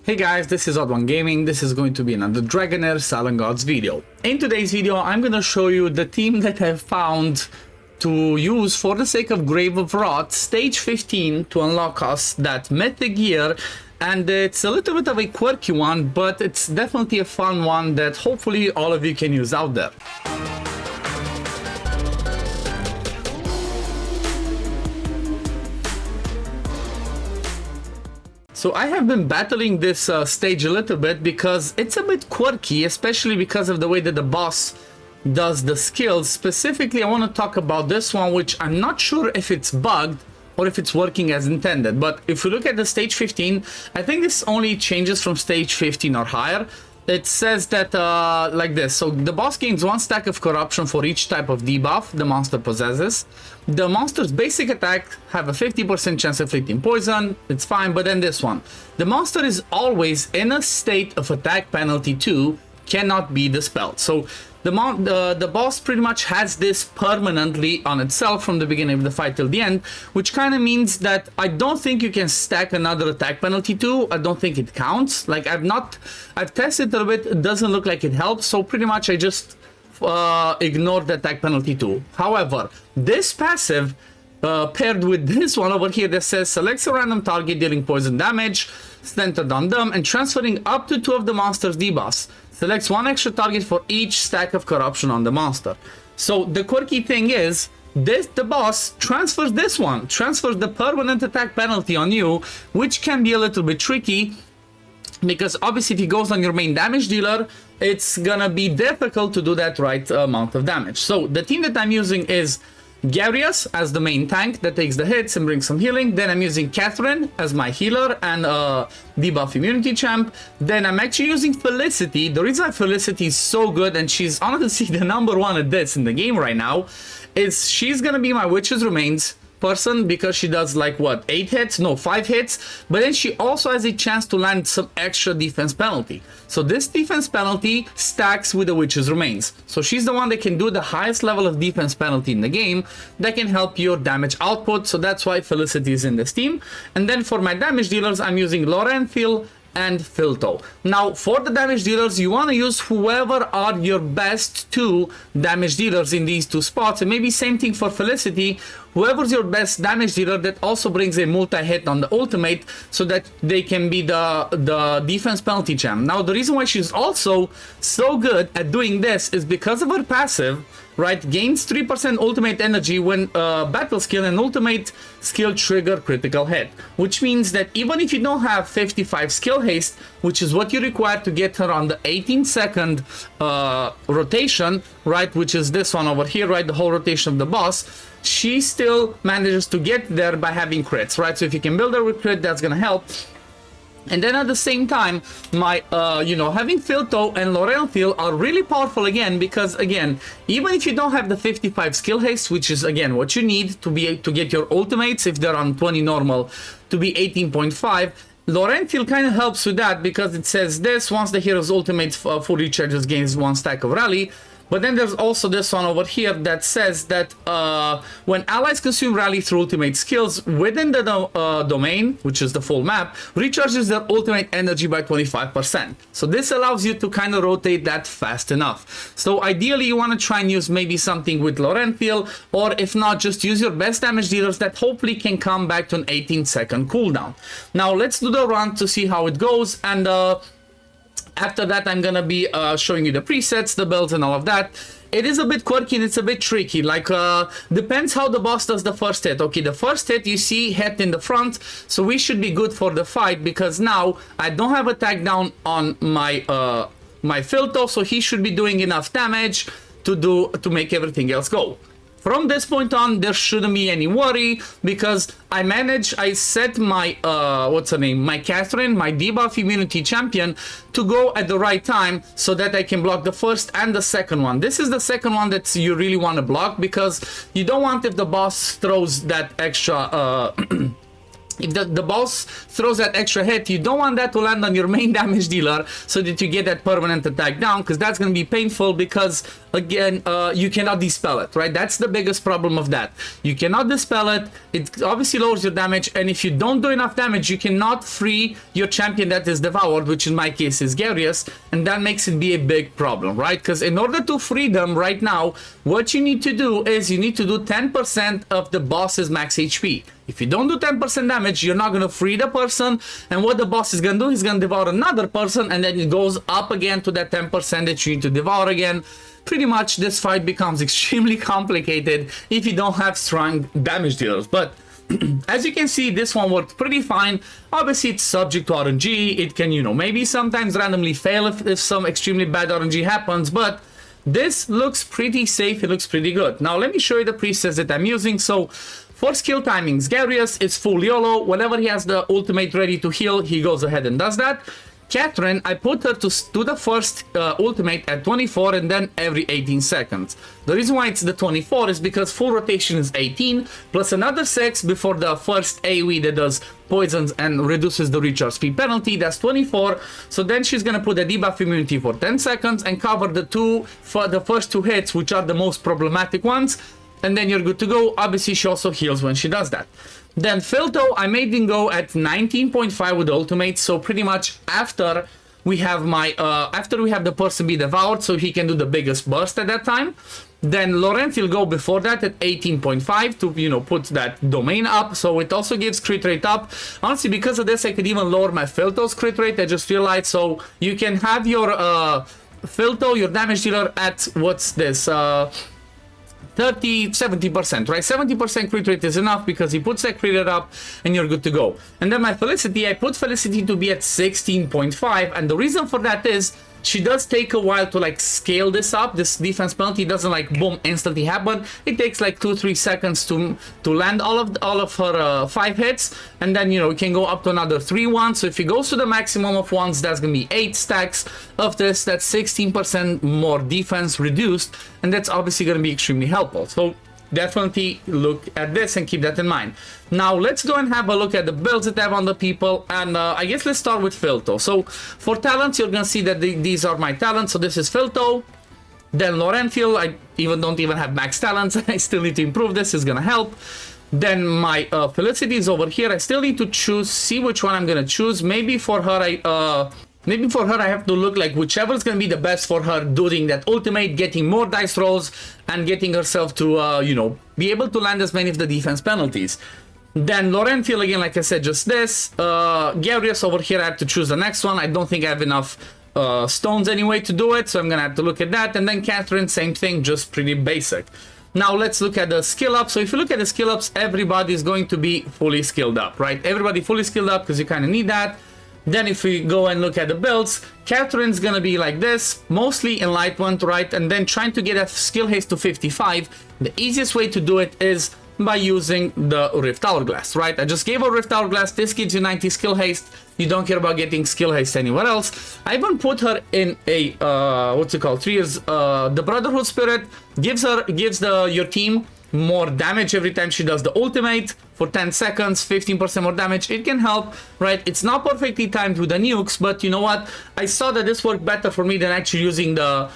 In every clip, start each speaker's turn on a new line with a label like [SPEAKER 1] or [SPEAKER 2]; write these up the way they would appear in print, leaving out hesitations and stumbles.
[SPEAKER 1] Hey guys, this is OddOneGaming. This is going to be another Dragonheir Silent Gods video. In today's video, I'm going to show you the team that I've found to use for the sake of Grave of Wrath, stage 15, to unlock us that mythic gear. And it's a little bit of a quirky one, but it's definitely a fun one that hopefully all of you can use out there. So I have been battling this stage a little bit because it's a bit quirky, especially because of the way that the boss does the skills. Specifically, I want to talk about this one, which I'm not sure if it's bugged or if it's working as intended. But if we look at the stage 15, I think this only changes from stage 15 or higher. It says that like this. So the boss gains 1 stack of corruption for each type of debuff the monster possesses. The monster's basic attack have a 50% chance of inflicting poison. It's fine, but then this one. The monster is always in a state of attack penalty 2, cannot be dispelled. So the boss pretty much has this permanently on itself from the beginning of the fight till the end, which kind of means that I don't think you can stack another attack penalty 2. I don't think it counts. Like I've tested a little bit, it doesn't look like it helps, so pretty much I just ignore the attack penalty 2. However, this passive paired with this one over here that says selects a random target dealing poison damage centered on them and transferring up to 2 of the monster's debuffs. Selects 1 extra target for each stack of corruption on the monster. So the quirky thing is, the boss transfers this one, transfers the permanent attack penalty on you, which can be a little bit tricky, because obviously if he goes on your main damage dealer, it's gonna be difficult to do that right amount of damage. So the team that I'm using is Garius as the main tank that takes the hits and brings some healing. Then I'm using Catherine as my healer and debuff immunity champ. Then I'm actually using Felicity. The reason Felicity is so good, and she's honestly the #1 at this in the game right now, is she's gonna be my Witch's Remains person because she does like what, 8 hits? No, 5 hits. But then she also has a chance to land some extra defense penalty. So this defense penalty stacks with the Witch's Remains. So she's the one that can do the highest level of defense penalty in the game that can help your damage output. So that's why Felicity is in this team. And then for my damage dealers, I'm using Lorenthil and Filto. Now for the damage dealers, you want to use whoever are your best 2 damage dealers in these 2 spots, and maybe same thing for Felicity, whoever's your best damage dealer that also brings a multi-hit on the ultimate so that they can be the defense penalty champ. Now the reason why she's also so good at doing this is because of her passive, right? Gains 3% ultimate energy when battle skill and ultimate skill trigger critical hit, which means that even if you don't have 55 skill haste, which is what you require to get her on the 18-second rotation, right, which is this one over here, right, the whole rotation of the boss, she still manages to get there by having crits, right? So if you can build her with crit, that's gonna help. And then at the same time, my, having Filto and Lorenthil are really powerful again, because again, even if you don't have the 55 skill haste, which is again what you need to get your ultimates if they're on 20 normal to be 18.5, Lorenthil kind of helps with that because it says this: once the hero's ultimate fully recharges, gains 1 stack of rally. But then there's also this one over here that says that when allies consume rally through ultimate skills within the domain, which is the full map, recharges their ultimate energy by 25%. So this allows you to kind of rotate that fast enough. So ideally you want to try and use maybe something with Lorenthil, or if not, just use your best damage dealers that hopefully can come back to an 18-second cooldown. Now let's do the run to see how it goes, and after that, I'm gonna be showing you the presets, the builds, and all of that. It is a bit quirky and it's a bit tricky. Like, depends how the boss does the first hit. Okay, the first hit, you see hit in the front, so we should be good for the fight because now I don't have attack down on my my Filto, so he should be doing enough damage to make everything else go. From this point on, there shouldn't be any worry because I set my, my Catherine, my debuff immunity champion, to go at the right time so that I can block the first and the second one. This is the second one that you really want to block because you don't want if the boss throws that extra if the boss throws that extra hit, you don't want that to land on your main damage dealer so that you get that permanent attack down, because that's going to be painful, because again, you cannot dispel it, right? That's the biggest problem of that. You cannot dispel it. It obviously lowers your damage, and if you don't do enough damage, you cannot free your champion that is devoured, which in my case is Garius, and that makes it be a big problem, right? Because in order to free them right now, what you need to do is you need to do 10% of the boss's max HP. If you don't do 10% damage, you're not going to free the person, and what the boss is going to do, he's going to devour another person, and then it goes up again to that 10% that you need to devour again. Pretty much this fight becomes extremely complicated if you don't have strong damage dealers. But as you can see, this one worked pretty fine. Obviously, it's subject to RNG. It can, you know, maybe sometimes randomly fail if some extremely bad RNG happens, but this looks pretty safe. It looks pretty good. Now, let me show you the presets that I'm using. So, for skill timings, Garius is full YOLO. Whenever he has the ultimate ready to heal, he goes ahead and does that. Catherine, I put her to do the first ultimate at 24 and then every 18 seconds. The reason why it's the 24 is because full rotation is 18 plus another 6 before the first AoE that does poisons and reduces the recharge speed penalty. That's 24. So then she's gonna put a debuff immunity for 10 seconds and cover the first 2 hits, which are the most problematic ones. And then you're good to go. Obviously, she also heals when she does that. Then Filto, I made him go at 19.5 with the ultimate, so pretty much after we have the person be devoured, so he can do the biggest burst at that time. Then Laurent will go before that at 18.5 to, you know, put that domain up, so it also gives crit rate up. Honestly, because of this, I could even lower my Filto's crit rate, I just realized. So you can have your Filto, your damage dealer, at, what's this, 70%, right? 70% crit rate is enough because he puts that crit rate up and you're good to go. And then my Felicity, I put Felicity to be at 16.5, and the reason for that is she does take a while to like scale this up. This defense penalty doesn't like boom instantly happen. It takes like 2-3 seconds to land all of her 5 hits, and then, you know, it can go up to another 3 ones. So if it goes to the maximum of ones, that's gonna be 8 stacks of this. That's 16% more defense reduced, and that's obviously gonna be extremely helpful. So definitely look at this and keep that in mind. Now let's go and have a look at the builds that I have on the people, and I guess let's start with Filto. So for talents, you're gonna see that these are my talents. So this is Filto. Then Laurentiel, I don't even have max talents. I still need to improve this. Is gonna help. Then my Felicity is over here. I still need to see which one I'm gonna choose. Maybe for her I have to look like whichever is going to be the best for her doing that ultimate, getting more dice rolls, and getting herself to, you know, be able to land as many of the defense penalties. Then Laurentiel, again, like I said, just this. Garius over here, I have to choose the next one. I don't think I have enough stones anyway to do it, so I'm going to have to look at that. And then Catherine, same thing, just pretty basic. Now let's look at the skill up. So if you look at the skill ups, everybody is going to be fully skilled up, right? Everybody fully skilled up because you kind of need that. Then if we go and look at the builds, Catherine's gonna be like this, mostly enlightenment, right? And then trying to get a skill haste to 55. The easiest way to do it is by using the Rift Hourglass, right? I just gave her Rift Hourglass. This gives you 90 skill haste. You don't care about getting skill haste anywhere else. I even put her in a what's it called? 3 years. The Brotherhood Spirit gives your team more damage every time she does the ultimate for 10 seconds, 15% more damage. It can help, right? It's not perfectly timed with the nukes, but you know what? I saw that this worked better for me than actually using the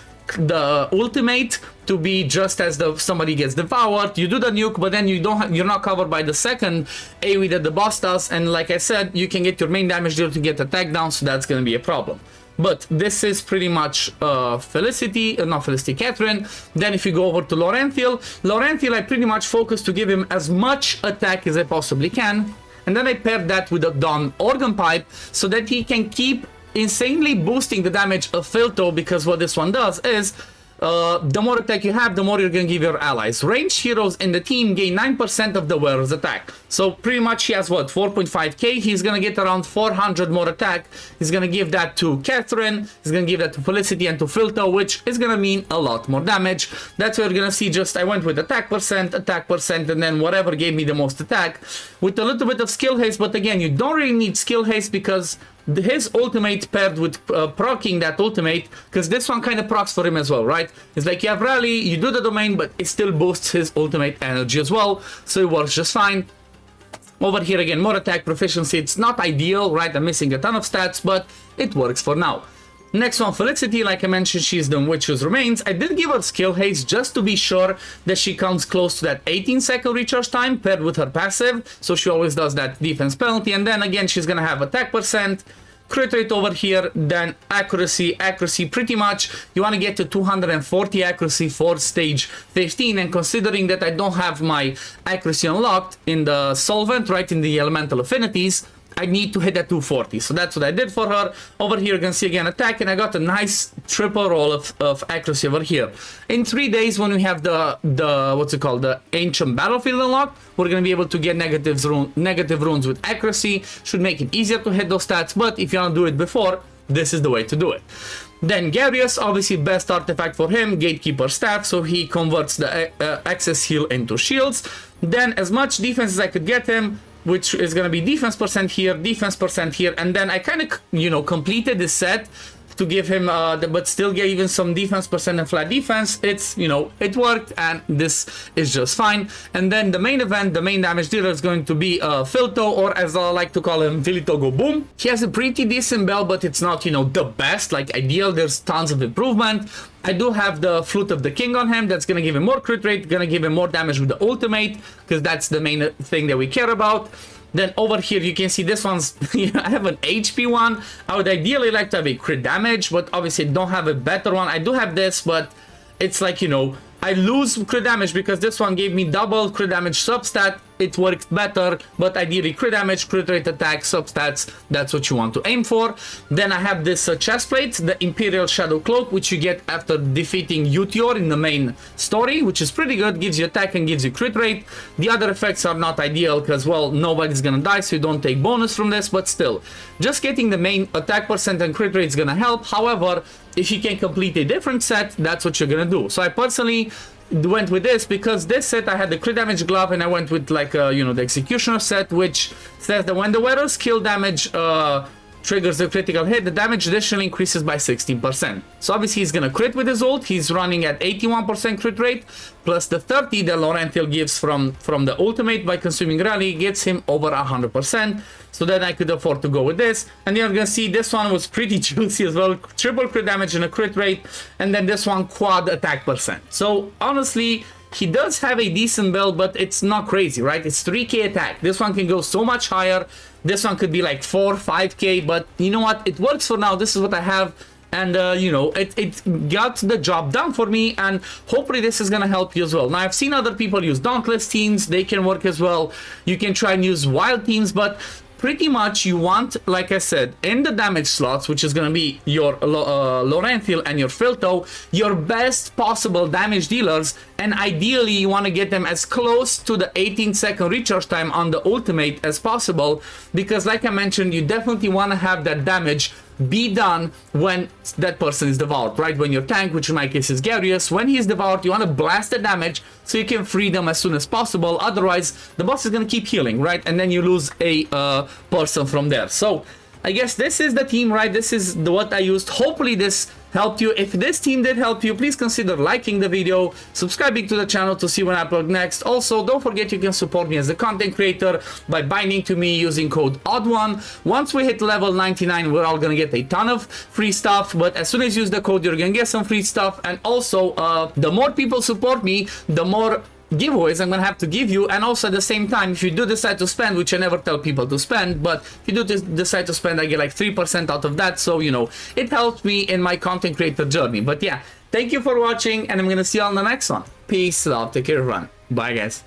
[SPEAKER 1] ultimate to be just as somebody gets devoured. You do the nuke, but then you're not covered by the second AoE that the boss does, and like I said, you can get your main damage dealer to get attack down, so that's gonna be a problem. But this is pretty much Catherine. Then if you go over to Laurentiel, I pretty much focus to give him as much attack as I possibly can. And then I paired that with a Dawn Organ Pipe so that he can keep insanely boosting the damage of Filto, because what this one does is the more attack you have, the more you're going to give your allies. Ranged heroes in the team gain 9% of the wearer's attack. So pretty much he has, what, 4.5k? He's going to get around 400 more attack. He's going to give that to Catherine. He's going to give that to Felicity and to Filto, which is going to mean a lot more damage. That's where you're going to see just, I went with attack percent, and then whatever gave me the most attack. With a little bit of skill haste, but again, you don't really need skill haste because his ultimate paired with proccing that ultimate, because this one kind of procs for him as well, right? It's like you have rally, you do the domain, but it still boosts his ultimate energy as well, so it works just fine. Over here again, more attack proficiency. It's not ideal, right? I'm missing a ton of stats, but it works for now. Next one, Felicity, like I mentioned, she's the Witch's Remains. I did give her skill haste just to be sure that she comes close to that 18-second recharge time paired with her passive. So she always does that defense penalty. And then again, she's gonna have attack percent, crit rate over here, then accuracy pretty much. You want to get to 240 accuracy for stage 15. And considering that I don't have my accuracy unlocked in the solvent, right, in the elemental affinities, I need to hit at 240. So that's what I did for her. Over here you can see again attack, and I got a nice triple roll of accuracy over here. In 3 days, when we have the what's it called, the ancient battlefield unlocked, we're going to be able to get negative runes with accuracy. Should make it easier to hit those stats, but if you want to do it before, this is the way to do it. Then Garius, obviously best artifact for him, Gatekeeper Staff, so he converts the excess heal into shields. Then as much defense as I could get him, which is going to be defense percent here, and then I kind of, you know, completed this set to give him, but still gave him some defense percent and flat defense. It's, you know, it worked, and this is just fine. And then the main event, the main damage dealer is going to be Filto, or as I like to call him, Filito Go Boom. He has a pretty decent bell, but it's not, you know, the best, like ideal. There's tons of improvement. I do have the Flute of the King on him. That's going to give him more crit rate, going to give him more damage with the ultimate, because that's the main thing that we care about. Then over here you can see this one's, I have an HP one. I would ideally like to have a crit damage, but obviously don't have a better one. I do have this, but it's like, you know, I lose crit damage because this one gave me double crit damage substat. It worked better, but ideally crit damage, crit rate, attack, substats, that's what you want to aim for. Then I have this chest plate, the Imperial Shadow Cloak, which you get after defeating Utior in the main story, which is pretty good, gives you attack and gives you crit rate. The other effects are not ideal because, well, nobody's gonna die, so you don't take bonus from this, but still, just getting the main attack percent and crit rate is gonna help. However, if you can complete a different set, that's what you're gonna do. So I personally went with this because this set I had the crit damage glove, and I went with like you know, the executioner set, which says that when the wearer's skill damage triggers a critical hit, the damage additionally increases by 16%. So obviously he's gonna crit with his ult. He's running at 81% crit rate, plus the 30 that Laurential gives from the ultimate by consuming rally gets him over 100%. So then I could afford to go with this. And you're gonna see this one was pretty juicy as well. Triple crit damage and a crit rate, and then this one quad attack percent. So honestly, he does have a decent build, but it's not crazy, right? It's 3k attack. This one can go so much higher. This one could be like 4, 5k, but you know what? It works for now. This is what I have. And, you know, it got the job done for me, and hopefully this is going to help you as well. Now, I've seen other people use Dauntless teams. They can work as well. You can try and use Wild teams, but pretty much you want, like I said, in the damage slots, which is going to be your Laurential and your Filto, your best possible damage dealers, and ideally you want to get them as close to the 18-second recharge time on the ultimate as possible, because like I mentioned, you definitely want to have that damage be done when that person is devoured, right? When your tank, which in my case is Garius, when he's devoured, you want to blast the damage so you can free them as soon as possible. Otherwise, the boss is going to keep healing, right? And then you lose a person from there. So I guess this is the team, right? This is what I used. Hopefully this helped you. If this team did help you, please consider liking the video, subscribing to the channel to see when I upload next. Also, don't forget you can support me as a content creator by binding to me using code OddOne. Once we hit level 99, we're all gonna get a ton of free stuff, but as soon as you use the code, you're gonna get some free stuff. And also, the more people support me, the more giveaways I'm gonna have to give you. And also at the same time, if you do decide to spend, which I never tell people to spend, but if you do decide to spend, I get like 3% out of that. So, you know, it helps me in my content creator journey. But yeah, thank you for watching, and I'm gonna see you on the next one. Peace, love, take care, everyone. Bye guys.